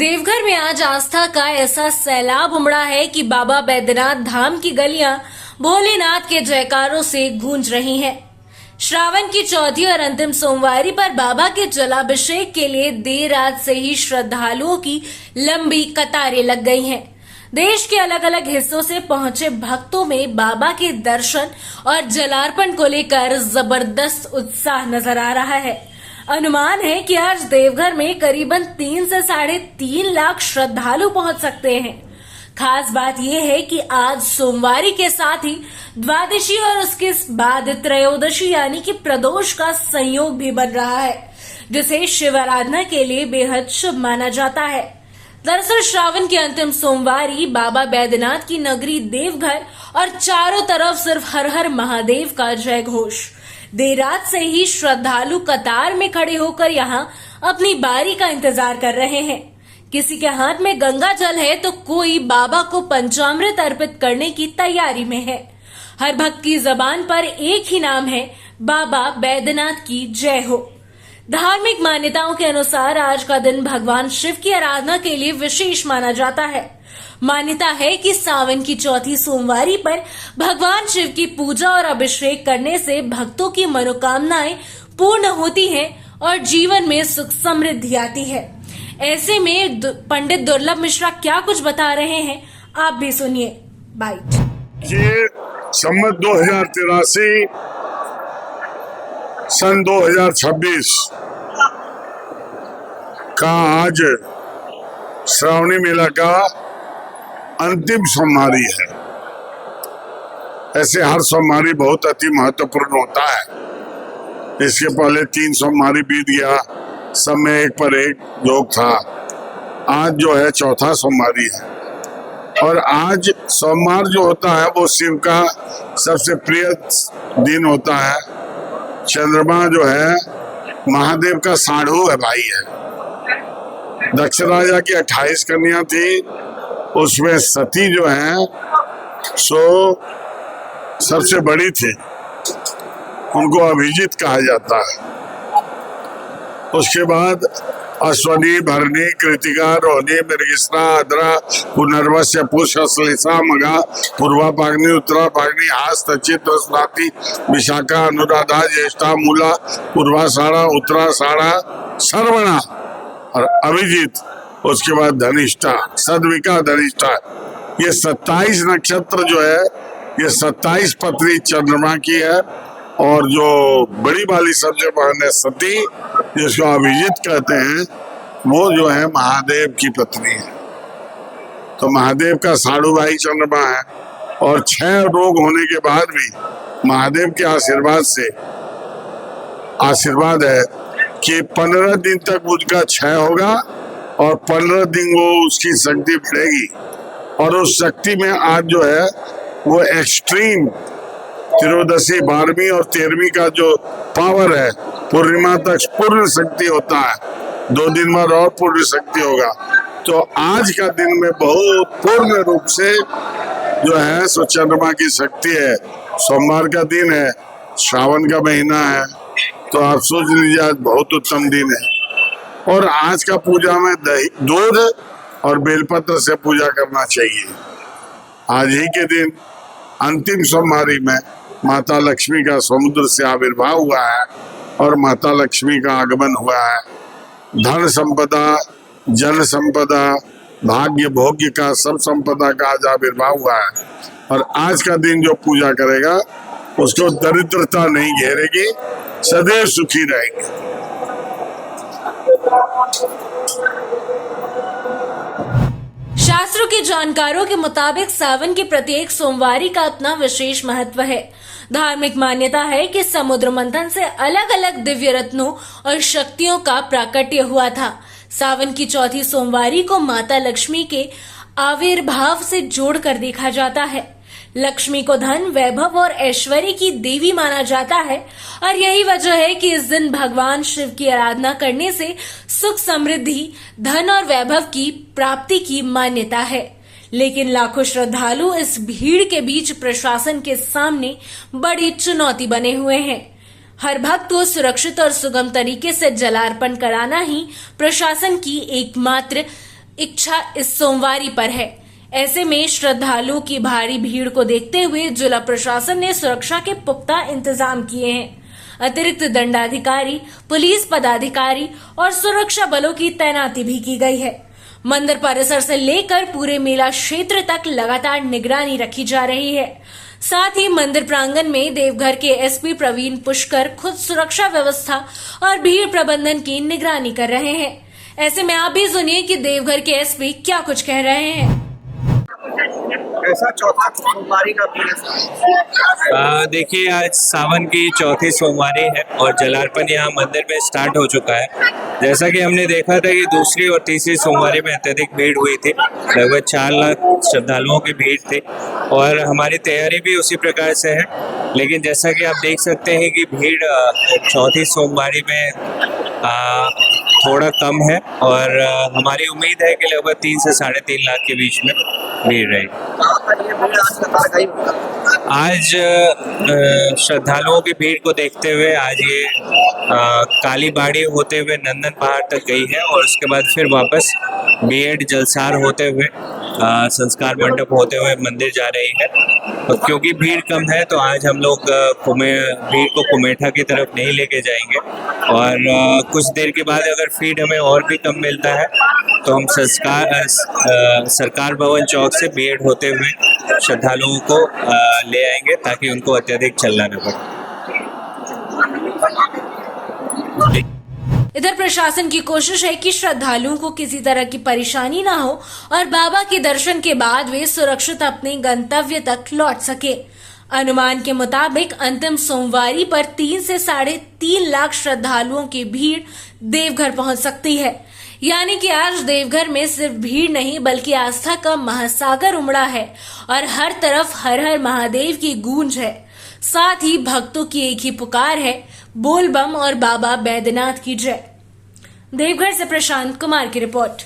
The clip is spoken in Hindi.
देवघर में आज आस्था का ऐसा सैलाब उमड़ा है कि बाबा बैद्यनाथ धाम की गलियां भोलेनाथ के जयकारों से गूंज रही हैं। श्रावण की चौथी और अंतिम सोमवारी पर बाबा के जलाभिषेक के लिए देर रात से ही श्रद्धालुओं की लंबी कतारें लग गई हैं। देश के अलग अलग हिस्सों से पहुंचे भक्तों में बाबा के दर्शन और जलार्पण को लेकर जबरदस्त उत्साह नजर आ रहा है। अनुमान है कि आज देवघर में करीबन 3 से 3.5 लाख श्रद्धालु पहुंच सकते हैं। खास बात यह है कि आज सोमवारी के साथ ही द्वादशी और उसके बाद त्रयोदशी यानी कि प्रदोष का संयोग भी बन रहा है, जिसे शिव आराधना के लिए बेहद शुभ माना जाता है। दरअसल श्रावण की अंतिम सोमवारी बाबा बैद्यनाथ की नगरी देवघर और चारों तरफ सिर्फ हर हर महादेव का जय घोष। देर रात से ही श्रद्धालु कतार में खड़े होकर यहां अपनी बारी का इंतजार कर रहे हैं। किसी के हाथ में गंगा जल है तो कोई बाबा को पंचामृत अर्पित करने की तैयारी में है। हर भक्त की जबान पर एक ही नाम है, बाबा बैद्यनाथ की जय हो। धार्मिक मान्यताओं के अनुसार आज का दिन भगवान शिव की आराधना के लिए विशेष माना जाता है। मान्यता है कि सावन की चौथी सोमवारी पर भगवान शिव की पूजा और अभिषेक करने से भक्तों की मनोकामनाएं पूर्ण होती हैं और जीवन में सुख समृद्धि आती है। ऐसे में पंडित दुर्लभ मिश्रा क्या कुछ बता रहे हैं, आप भी सुनिए। बाइट। ये संवत 2083 सन 2026 का आज श्रावणी मेला का अंतिम सोमवारी है। ऐसे हर सोमवारी बहुत अति महत्वपूर्ण होता है। इसके पहले 3 सोमवारी बीत गया, सब में एक पर एक योग था। आज जो है चौथा सोमवारी है और आज सोमवार जो होता है वो शिव का सबसे प्रिय दिन होता है। चंद्रमा जो है महादेव का साढ़ू है, भाई है। दक्ष राजा की 28 कन्या थी, उसमें सती जो है सो सबसे बड़ी थी, उनको अभिजीत कहा जाता है। उसके बाद अश्वनी, भरणी, कृतिका, रोहिणी, मृगशिरा, आद्रा, पुनर्वस्य, पुष्य, श्लेषा, मघा, पूर्वा फागनी, उत्तरा फागनी, हास्त, चित्र, स्वाति, विशाखा, अनुराधा, ज्येष्ठा, मूला, पूर्वाषाढ़ा, उत्तराषाढ़ा, श्रवणा और अभिजीत। उसके बाद धनिष्ठा, सद्विका, धनिष्ठा। ये 27 नक्षत्र जो है ये 27 पत्नी चंद्रमा की है और जो बड़ी वाली सबसे बहन है सती, जिसको अभिजीत कहते हैं, वो जो है महादेव की पत्नी है। तो महादेव का साढ़ू भाई चंद्रमा है और 6 रोग होने के बाद भी महादेव के आशीर्वाद से आशीर्वाद है कि 15 दिन तक उसका क्षय होगा और 15 दिन वो उसकी शक्ति बढ़ेगी। और उस शक्ति में आज जो है वो एक्सट्रीम त्रयोदशी, 12वीं और 13वीं का जो पावर है, पूर्णिमा तक पूर्ण शक्ति होता है। 2 दिन बाद और पूर्ण शक्ति होगा। तो आज का दिन में बहुत पूर्ण रूप से जो है सो चंद्रमा की शक्ति है। सोमवार का दिन है, श्रावण का महीना है, तो आप सोच लीजिए आज बहुत उत्तम दिन है। और आज का पूजा में दही, दूध और बेलपत्र से पूजा करना चाहिए। आज ही के दिन अंतिम सोमवारी में माता लक्ष्मी का समुद्र से आविर्भाव हुआ है और माता लक्ष्मी का आगमन हुआ है। धन संपदा, जन संपदा, भाग्य भोग्य का सब संपदा का आज आविर्भाव हुआ है। और आज का दिन जो पूजा करेगा उसको दरिद्रता नहीं घेरेगी, सदैव सुखी रहेगी। शास्त्रों के जानकारों के मुताबिक सावन के प्रत्येक सोमवारी का अपना विशेष महत्व है। धार्मिक मान्यता है कि समुद्र मंथन से अलग अलग दिव्य रत्नों और शक्तियों का प्राकट्य हुआ था। सावन की चौथी सोमवारी को माता लक्ष्मी के आविर्भाव से जोड़कर देखा जाता है। लक्ष्मी को धन, वैभव और ऐश्वर्य की देवी माना जाता है और यही वजह है कि इस दिन भगवान शिव की आराधना करने से सुख समृद्धि, धन और वैभव की प्राप्ति की मान्यता है। लेकिन लाखों श्रद्धालु इस भीड़ के बीच प्रशासन के सामने बड़ी चुनौती बने हुए हैं। हर भक्त को सुरक्षित और सुगम तरीके से जलार्पण कराना ही प्रशासन की एकमात्र इच्छा इस सोमवारी पर है। ऐसे में श्रद्धालुओं की भारी भीड़ को देखते हुए जिला प्रशासन ने सुरक्षा के पुख्ता इंतजाम किए हैं। अतिरिक्त दंडाधिकारी, पुलिस पदाधिकारी और सुरक्षा बलों की तैनाती भी की गई है। मंदिर परिसर से लेकर पूरे मेला क्षेत्र तक लगातार निगरानी रखी जा रही है। साथ ही मंदिर प्रांगण में देवघर के एसपी प्रवीण पुष्कर खुद सुरक्षा व्यवस्था और भीड़ प्रबंधन की निगरानी कर रहे हैं। ऐसे में आप भी सुनिए कि देवघर के एसपी क्या कुछ कह रहे हैं। ऐसा चौथा सोमवारी का देखिए, आज सावन की चौथी सोमवारी है और जलार्पण यहाँ मंदिर में स्टार्ट हो चुका है। जैसा कि हमने देखा था कि दूसरी और तीसरी सोमवारी में अत्यधिक भीड़ हुई थी, लगभग 4 लाख श्रद्धालुओं की भीड़ थी और हमारी तैयारी भी उसी प्रकार से है। लेकिन जैसा कि आप देख सकते हैं कि भीड़ चौथी सोमवारी में थोड़ा कम है और हमारी उम्मीद है कि लगभग 3 से 3.5 लाख के बीच में भीड़ रहेगी। आज श्रद्धालुओं की भीड़ को देखते हुए आज ये काली बाड़ी होते हुए नंदन पहाड़ तक गई है और उसके बाद फिर वापस बीएड जलसार होते हुए संस्कार मंडप होते हुए मंदिर जा रही है। और क्योंकि भीड़ कम है तो आज हम लोग भीड़ को कुमेठा की तरफ नहीं लेके जाएंगे और कुछ देर के बाद अगर फीड हमें और भी कम मिलता है तो हम सरकार भवन चौक से बीएड होते हुए श्रद्धालुओं को ले आएंगे ताकि उनको अत्यधिक चलना न पड़े। इधर प्रशासन की कोशिश है कि श्रद्धालुओं को किसी तरह की परेशानी ना हो और बाबा के दर्शन के बाद वे सुरक्षित अपने गंतव्य तक लौट सके। अनुमान के मुताबिक अंतिम सोमवारी पर 3 से 3.5 लाख श्रद्धालुओं की भीड़ देवघर पहुंच सकती है। यानी कि आज देवघर में सिर्फ भीड़ नहीं बल्कि आस्था का महासागर उमड़ा है और हर तरफ हर हर महादेव की गूंज है। साथ ही भक्तों की एक ही पुकार है, बोल बम और बाबा बैद्यनाथ की जय। देवघर से प्रशांत कुमार की रिपोर्ट।